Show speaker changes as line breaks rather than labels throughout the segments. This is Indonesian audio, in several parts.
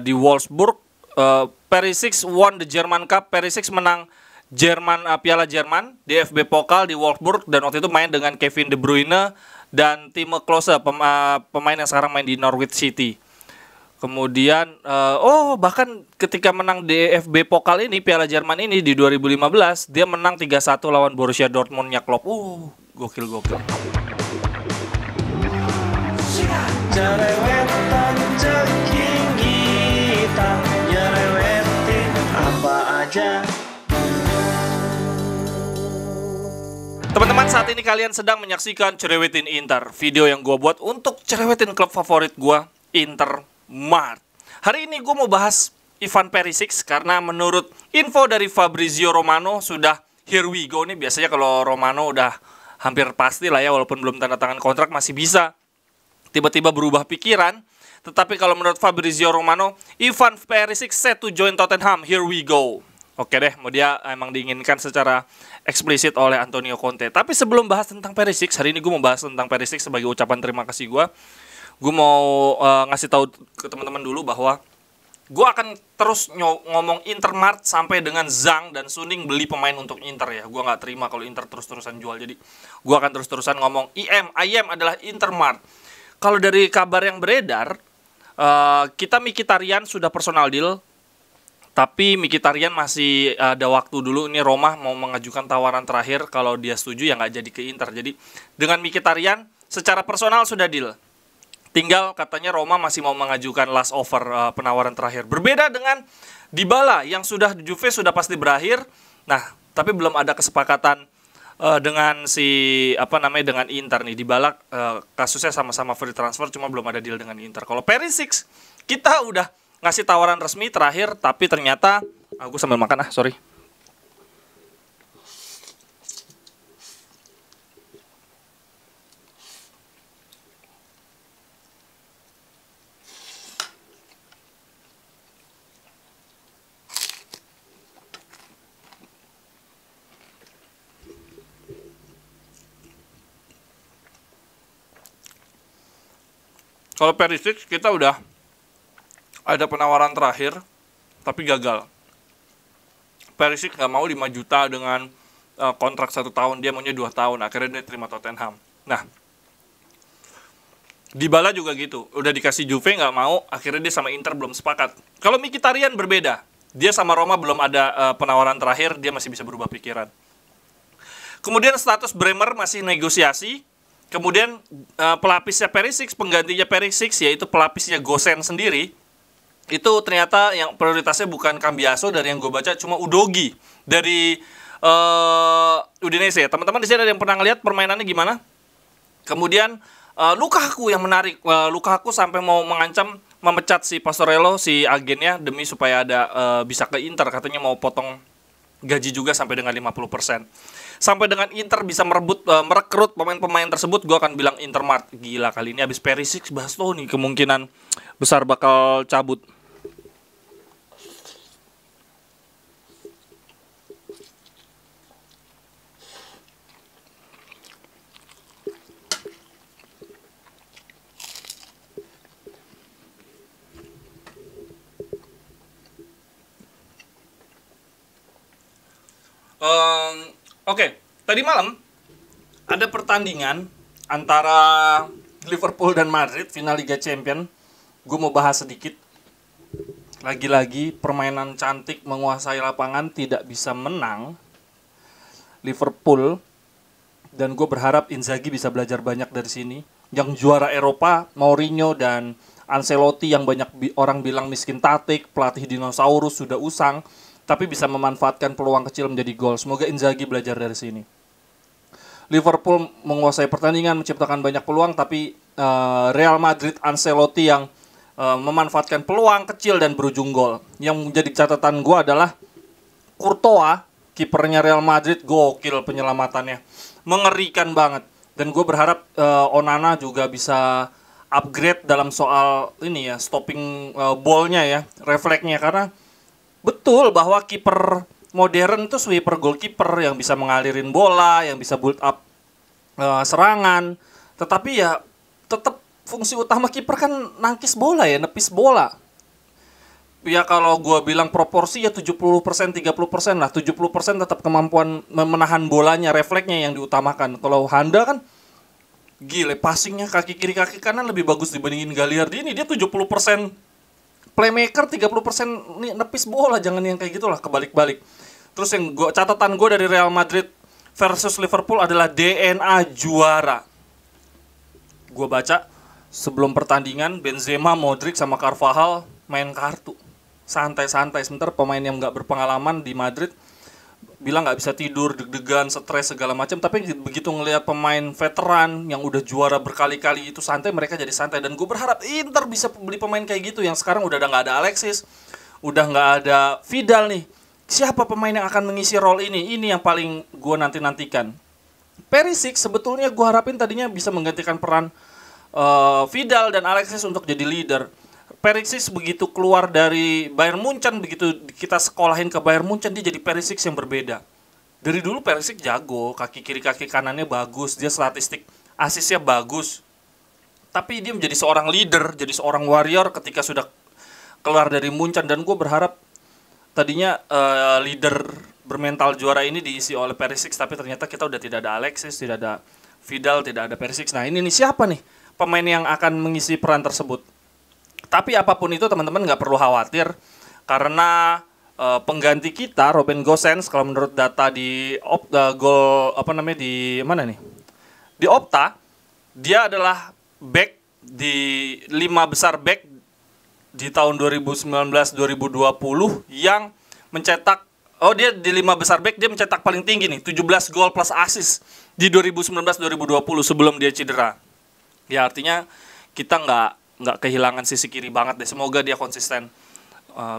di Wolfsburg. Perisic won the German Cup. Perisic menang Piala Jerman, DFB Pokal di Wolfsburg, dan waktu itu main dengan Kevin De Bruyne dan Timo Klose, pemain yang sekarang main di Norwich City. Kemudian bahkan ketika menang DFB Pokal ini, Piala Jerman ini di 2015, dia menang 3-1 lawan Borussia Dortmundnya Klopp. Gokil.
Jerewetan ceking kita, nyerewetin apa aja.
Teman-teman, saat ini kalian sedang menyaksikan Cerewetin Inter, video yang gue buat untuk cerewetin klub favorit gue, Inter Mart. Hari ini gue mau bahas Ivan Perisic karena menurut info dari Fabrizio Romano sudah here we go nih. Biasanya kalau Romano udah hampir pasti lah ya, walaupun belum tanda tangan kontrak masih bisa tiba-tiba berubah pikiran. Tetapi kalau menurut Fabrizio Romano, Ivan Perisic set to join Tottenham, here we go. Oke deh, dia emang diinginkan secara eksplisit oleh Antonio Conte. Tapi sebelum bahas tentang Perisic, hari ini gue mau bahas tentang Perisic sebagai ucapan terima kasih gue. Gue mau ngasih tahu ke teman-teman dulu bahwa gue akan terus ngomong Intermart sampai dengan Zhang dan Suning beli pemain untuk Inter ya. Gue nggak terima kalau Inter terus-terusan jual. Jadi gue akan terus-terusan ngomong IM adalah Intermart. Kalau dari kabar yang beredar, kita Mkhitaryan sudah personal deal. Tapi Mkhitaryan masih ada waktu dulu. Ini Roma mau mengajukan tawaran terakhir. Kalau dia setuju ya nggak jadi ke Inter. Jadi dengan Mkhitaryan secara personal sudah deal. Tinggal katanya Roma masih mau mengajukan last offer, penawaran terakhir. Berbeda dengan Dybala yang sudah Juve sudah pasti berakhir. Nah, tapi belum ada kesepakatan dengan dengan Inter nih. Dybala kasusnya sama-sama free transfer, cuma belum ada deal dengan Inter. Kalau Perisic kita udah ngasih tawaran resmi terakhir, tapi ternyata aku sambil makan sorry. Kalau Perisic kita udah ada penawaran terakhir, tapi gagal. Perisic nggak mau 5 juta dengan kontrak 1 tahun, dia maunya 2 tahun. Akhirnya dia terima Tottenham. Nah, Dybala juga gitu, udah dikasih Juve nggak mau, akhirnya dia sama Inter belum sepakat. Kalau Mkhitaryan berbeda, dia sama Roma belum ada penawaran terakhir, dia masih bisa berubah pikiran. Kemudian status Bremer masih negosiasi. Kemudian pelapisnya Perisic, penggantinya Perisic, yaitu pelapisnya Gosen sendiri, itu ternyata yang prioritasnya bukan Cambiaso dari yang gue baca, cuma Udogi dari Udinese. Teman-teman di sini ada yang pernah ngeliat permainannya gimana? Kemudian Lukaku yang menarik. Lukaku sampai mau mengancam memecat si Pastorello, si agennya, demi supaya ada bisa ke Inter. Katanya mau potong gaji juga sampai dengan 50%. Sampai dengan Inter bisa merekrut pemain-pemain tersebut, gue akan bilang Intermart. Gila, kali ini habis Perisic, Basto nih kemungkinan besar bakal cabut. Oke, tadi malam ada pertandingan antara Liverpool dan Madrid, final Liga Champions. Gue mau bahas sedikit. Lagi-lagi permainan cantik menguasai lapangan tidak bisa menang Liverpool. Dan gue berharap Inzaghi bisa belajar banyak dari sini. Yang juara Eropa, Mourinho dan Ancelotti yang banyak orang bilang miskin tatik, pelatih dinosaurus sudah usang, tapi bisa memanfaatkan peluang kecil menjadi gol. Semoga Inzaghi belajar dari sini. Liverpool menguasai pertandingan, menciptakan banyak peluang, tapi Real Madrid Ancelotti yang memanfaatkan peluang kecil dan berujung gol. Yang menjadi catatan gue adalah Courtois, kipernya Real Madrid, gokil penyelamatannya, mengerikan banget. Dan gue berharap Onana juga bisa upgrade dalam soal ini ya, stopping ball-nya ya, refleksnya, karena betul bahwa kiper modern itu sweeper goalkeeper yang bisa mengalirin bola, yang bisa build up serangan. Tetapi ya tetap fungsi utama kiper kan nangkis bola ya, nepis bola. ya kalau gue bilang proporsi ya 70% 30% lah. 70% tetap kemampuan menahan bolanya, refleksnya yang diutamakan. Kalau Handa kan gile, passingnya kaki kiri kaki kanan lebih bagus dibandingin Gagliardini. Dia 70% playmaker, 30% nih nepis bola, jangan yang kayak gitulah, kebalik-balik. Terus yang catatan gue dari Real Madrid versus Liverpool adalah DNA juara. Gue baca sebelum pertandingan Benzema, Modric sama Carvajal main kartu. Santai-santai, sementara pemain yang nggak berpengalaman di Madrid bilang nggak bisa tidur, deg-degan, stres segala macam. Tapi begitu ngelihat pemain veteran yang udah juara berkali-kali itu santai, mereka jadi santai. Dan gue berharap Inter bisa beli pemain kayak gitu. Yang sekarang udah nggak ada Alexis, udah nggak ada Vidal nih. Siapa pemain yang akan mengisi role ini? Ini yang paling gue nantikan. Perisic sebetulnya gue harapin tadinya bisa menggantikan peran Vidal dan Alexis untuk jadi leader. Perisic begitu keluar dari Bayern Munchen, begitu kita sekolahin ke Bayern Munchen, dia jadi Perisic yang berbeda. Dari dulu Perisic jago, kaki kiri kaki kanannya bagus, dia statistik asisnya bagus. Tapi dia menjadi seorang leader, jadi seorang warrior ketika sudah keluar dari Munchen. Dan gue berharap tadinya leader bermental juara ini diisi oleh Perisic, tapi ternyata kita udah tidak ada Alexis, tidak ada Vidal, tidak ada Perisic. Nah ini nih siapa nih pemain yang akan mengisi peran tersebut? Tapi apapun itu teman-teman nggak perlu khawatir, karena pengganti kita Robin Gosens, kalau menurut data di di mana nih? Di Opta, dia adalah back di 5 besar back di tahun 2019-2020 yang mencetak, dia di 5 besar back dia mencetak paling tinggi nih, 17 gol plus assist di 2019-2020 sebelum dia cedera. Ya artinya kita nggak kehilangan sisi kiri banget deh. Semoga dia konsisten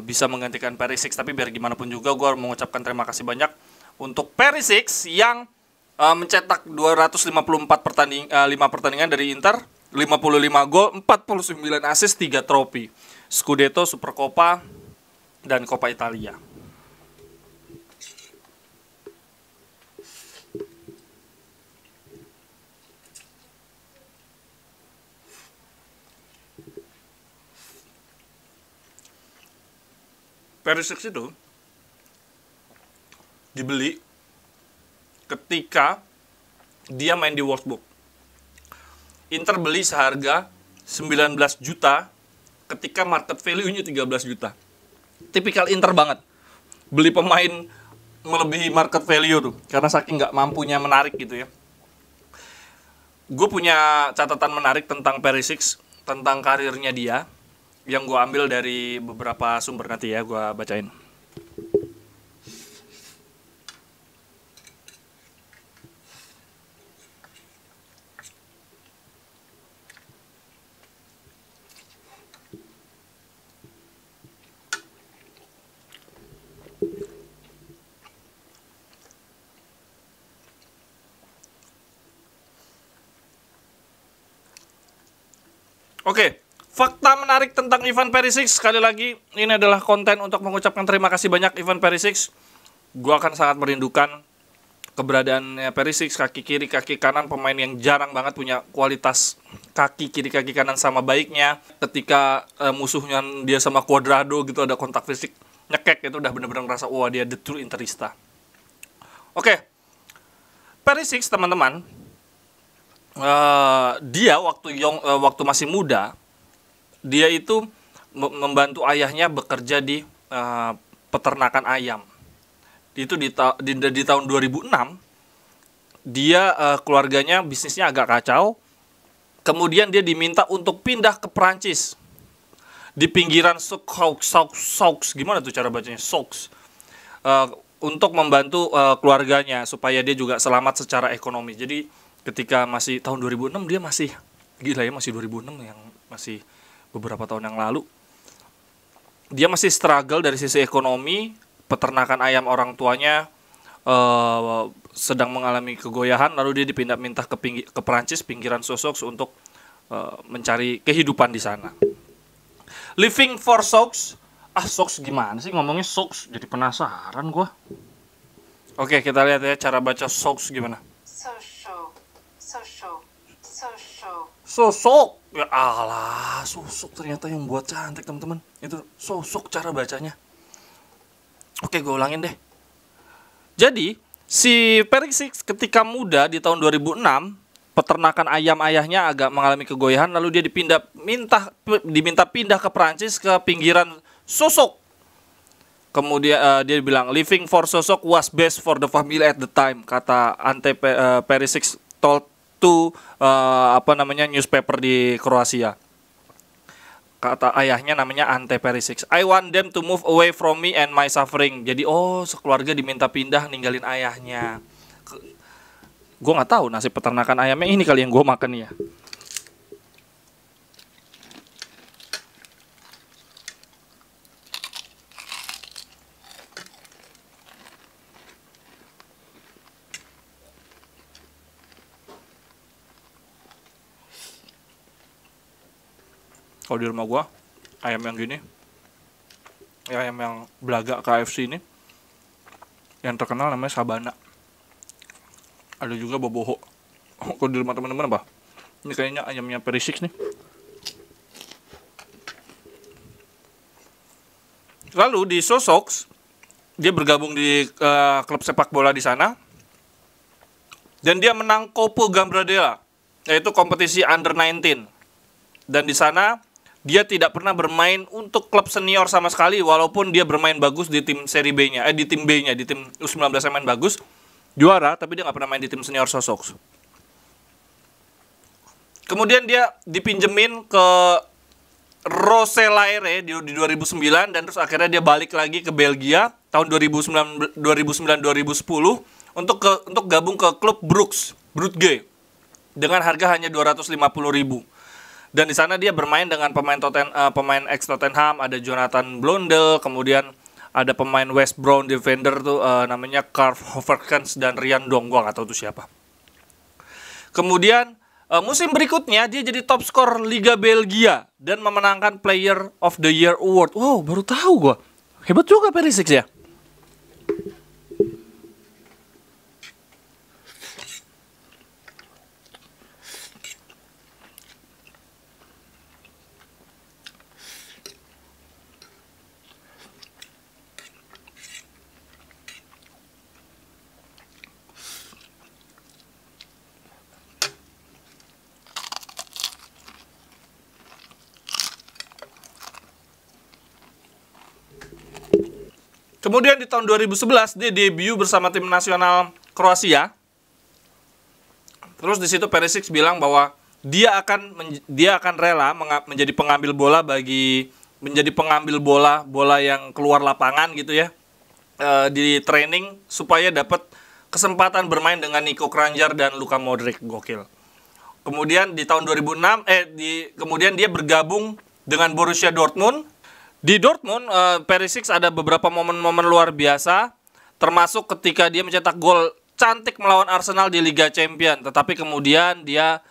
bisa menggantikan Perisic. Tapi biar gimana pun juga gue mengucapkan terima kasih banyak untuk Perisic yang mencetak 254 5 pertandingan dari Inter, 55 gol, 49 assist, 3 trofi, Scudetto, Supercoppa, dan Coppa Italia. Perisic itu dibeli ketika dia main di Wolfsburg. Inter beli seharga 19 juta ketika market value-nya 13 juta. Tipikal Inter banget. Beli pemain melebihi market value tuh, karena saking nggak mampunya menarik gitu ya. Gue punya catatan menarik tentang Perisic, tentang karirnya dia, yang gue ambil dari beberapa sumber, nanti ya gue bacain. Oke. Fakta menarik tentang Ivan Perisic, sekali lagi ini adalah konten untuk mengucapkan terima kasih banyak Ivan Perisic. Gue akan sangat merindukan keberadaannya Perisic, kaki kiri kaki kanan, pemain yang jarang banget punya kualitas kaki kiri kaki kanan sama baiknya. Ketika musuhnya dia sama Cuadrado gitu ada kontak fisik nyekek, itu udah bener-bener ngerasa wah dia the true Interista. Oke, Perisic teman-teman, dia waktu masih muda, dia itu membantu ayahnya bekerja di peternakan ayam. Itu di tahun 2006, dia keluarganya bisnisnya agak kacau. Kemudian dia diminta untuk pindah ke Perancis, di pinggiran Souks, gimana tuh cara bacanya, Souks, untuk membantu keluarganya supaya dia juga selamat secara ekonomi. Jadi ketika masih tahun 2006, dia masih gila ya, masih 2006 yang masih beberapa tahun yang lalu, dia masih struggle dari sisi ekonomi. Peternakan ayam orang tuanya sedang mengalami kegoyahan, lalu dia dipindah-minta ke Perancis, pinggiran Souks, untuk mencari kehidupan di sana. Living for Souks. Souks gimana sih ngomongnya Souks? Jadi penasaran gue. Oke, kita lihat ya cara baca Souks gimana. Sosok. Ya alah, Sosok ternyata yang buat cantik, teman-teman. Itu Sosok cara bacanya. Oke, gue ulangin deh. Jadi, si Perisic ketika muda di tahun 2006, peternakan ayam ayahnya agak mengalami kegoyahan, lalu dia diminta pindah ke Prancis ke pinggiran Sosok. Kemudian dia bilang living for Sosok was best for the family at the time, kata Ante Perisic told to newspaper di Kroasia. Kata ayahnya namanya Ante Perisic. I want them to move away from me and my suffering. Jadi sekeluarga diminta pindah ninggalin ayahnya. Gue nggak tahu nasib peternakan ayamnya ini kali yang gue makan ya. Kalau di rumah gua ayam yang gini, ya ayam yang belaga KFC ini, yang terkenal namanya Sabana. Ada juga Boboho. Kalau di rumah teman-teman apa? Ini kayaknya ayamnya Perisic nih. Lalu di Sosok, dia bergabung di klub sepak bola di sana, dan dia menang Copa Gambardella, yaitu kompetisi under 19. Dan di sana dia tidak pernah bermain untuk klub senior sama sekali, walaupun dia bermain bagus di tim seri B-nya, di tim B-nya, di tim U19 main bagus, juara, tapi dia nggak pernah main di tim senior Sosok. Kemudian dia dipinjemin ke Rosselaere di 2009, dan terus akhirnya dia balik lagi ke Belgia tahun 2009-2010 untuk gabung ke klub Brugge dengan harga hanya 250.000. Dan di sana dia bermain dengan pemain ex Tottenham, ada Jonathan Blondel, kemudian ada pemain West Brom defender tuh namanya Karl Hoverkens dan Ryan Dong, gua nggak tahu itu siapa. Kemudian musim berikutnya dia jadi top skor Liga Belgia dan memenangkan Player of the Year Award. Wow, baru tahu gua. Hebat juga Perisic ya. Kemudian di tahun 2011 dia debut bersama tim nasional Kroasia. Terus di situ Perisic bilang bahwa dia akan rela menjadi pengambil bola bola yang keluar lapangan gitu ya, di training supaya dapat kesempatan bermain dengan Niko Kranjčar dan Luka Modric. Gokil. Kemudian di tahun 2006 kemudian dia bergabung dengan Borussia Dortmund. Di Dortmund, Perisic ada beberapa momen-momen luar biasa, termasuk ketika dia mencetak gol cantik melawan Arsenal di Liga Champions. Tetapi kemudian dia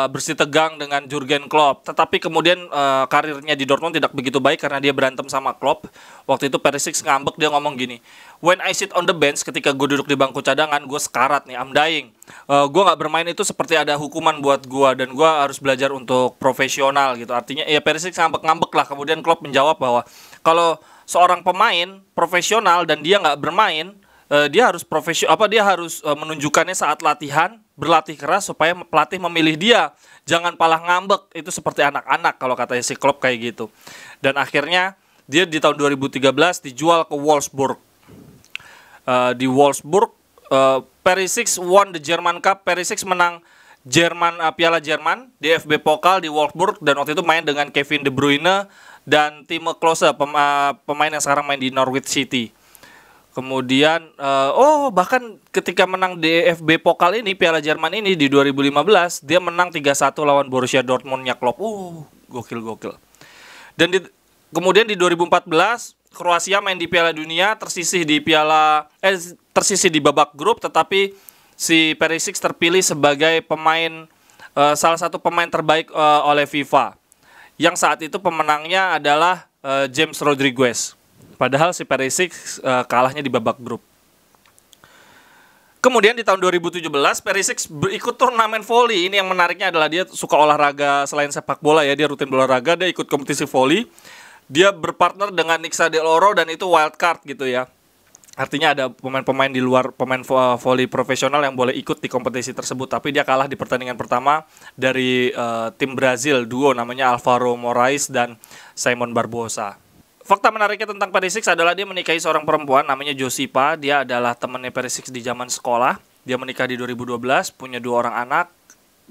bersih tegang dengan Jurgen Klopp. Tetapi kemudian karirnya di Dortmund tidak begitu baik karena dia berantem sama Klopp. Waktu itu Perisic ngambek, dia ngomong gini, "When I sit on the bench," ketika gue duduk di bangku cadangan, gue sekarat nih, I'm dying. Gue gak bermain itu seperti ada hukuman buat gue, dan gue harus belajar untuk profesional gitu. Artinya ya Perisic ngambek-ngambek lah. Kemudian Klopp menjawab bahwa kalau seorang pemain profesional dan dia gak bermain, dia harus menunjukkannya saat latihan, berlatih keras supaya pelatih memilih dia. Jangan palah ngambek, itu seperti anak-anak kalau katanya si Klopp kayak gitu. Dan akhirnya dia di tahun 2013 dijual ke Wolfsburg. Di Wolfsburg, Perisic won the German Cup. Perisic menang Piala Jerman, DFB Pokal di Wolfsburg, dan waktu itu main dengan Kevin De Bruyne dan Timo Klose, pemain yang sekarang main di Norwich City. Kemudian bahkan ketika menang DFB Pokal ini, Piala Jerman ini di 2015, dia menang 3-1 lawan Borussia Dortmund-nya Klopp. Gokil. Dan kemudian di 2014 Kroasia main di Piala Dunia, tersisih di babak grup, tetapi si Perisic terpilih sebagai salah satu pemain terbaik oleh FIFA. Yang saat itu pemenangnya adalah James Rodriguez. Padahal si Perisic kalahnya di babak grup. Kemudian di tahun 2017 Perisic ikut turnamen volley. Ini yang menariknya adalah dia suka olahraga selain sepak bola ya. Dia rutin berolahraga, dia ikut kompetisi volley. Dia berpartner dengan Nixa Del Oro dan itu wild card gitu ya. Artinya ada pemain-pemain di luar pemain volley profesional yang boleh ikut di kompetisi tersebut. Tapi dia kalah di pertandingan pertama dari tim Brazil, duo namanya Alvaro Moraes dan Simon Barbosa. Fakta menariknya tentang Perisic adalah dia menikahi seorang perempuan namanya Josipa. Dia adalah temannya Perisic di zaman sekolah. Dia menikah di 2012, punya 2 orang anak.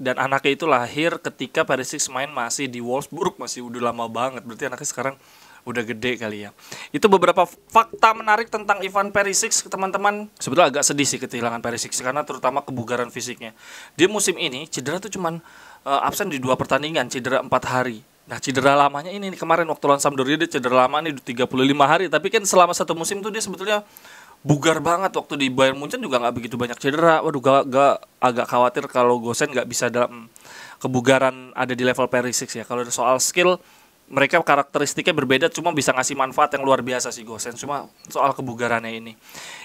Dan anaknya itu lahir ketika Perisic main masih di Wolfsburg, masih udah lama banget. Berarti anaknya sekarang udah gede kali ya. Itu beberapa fakta menarik tentang Ivan Perisic, teman-teman. Sebetulnya agak sedih sih kehilangan Perisic karena terutama kebugaran fisiknya. Dia musim ini cedera tuh cuman absen di 2 pertandingan, cedera 4 hari. Nah, cedera lamanya ini kemarin waktu lawan Sampdoria dia cedera lama nih 35 hari. Tapi kan selama 1 musim tuh dia sebetulnya bugar banget. Waktu di Bayern Munchen juga nggak begitu banyak cedera. Waduh, agak khawatir kalau Gosens nggak bisa dalam kebugaran ada di level Perisic ya. Kalau soal skill mereka karakteristiknya berbeda, cuma bisa ngasih manfaat yang luar biasa sih Gosens. Cuma soal kebugarannya ini.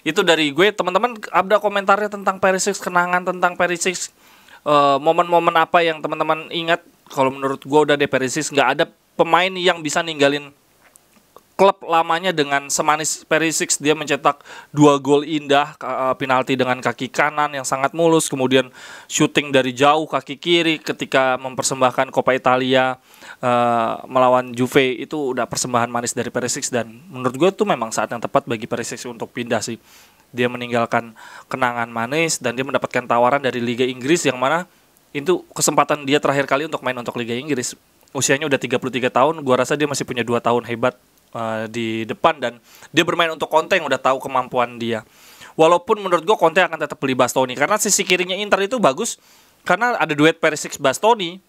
Itu dari gue, teman-teman ada komentarnya tentang Perisic, kenangan tentang Perisic, momen-momen apa yang teman-teman ingat? Kalau menurut gue udah deh Perisic, nggak ada pemain yang bisa ninggalin klub lamanya dengan semanis Perisic. Dia mencetak 2 gol indah, penalti dengan kaki kanan yang sangat mulus, kemudian syuting dari jauh kaki kiri ketika mempersembahkan Coppa Italia melawan Juve. Itu udah persembahan manis dari Perisic dan menurut gue itu memang saat yang tepat bagi Perisic untuk pindah sih. Dia meninggalkan kenangan manis dan dia mendapatkan tawaran dari Liga Inggris yang mana itu kesempatan dia terakhir kali untuk main untuk Liga Inggris. Usianya udah 33 tahun, gua rasa dia masih punya 2 tahun hebat di depan dan dia bermain untuk Conte yang udah tahu kemampuan dia. Walaupun menurut gua Conte akan tetap beli Bastoni karena sisi kirinya Inter itu bagus karena ada duet Perisic Bastoni.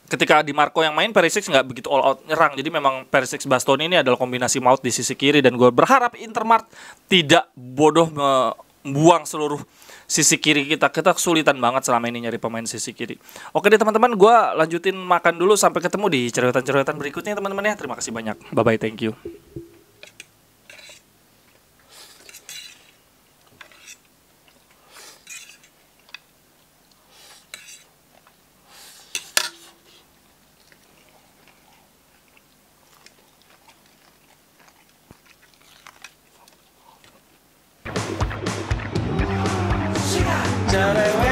Ketika Di Marco yang main, Perisic nggak begitu all out nyerang. Jadi memang Perisic Bastoni ini adalah kombinasi maut di sisi kiri dan gue berharap Intermart tidak bodoh membuang seluruh sisi kiri kita. Kita kesulitan banget selama ini nyari pemain sisi kiri. Oke deh teman-teman, gue lanjutin makan dulu. Sampai ketemu di cerewetan-cerewetan berikutnya teman-teman ya. Terima kasih banyak. Bye-bye, thank you.
Cerewet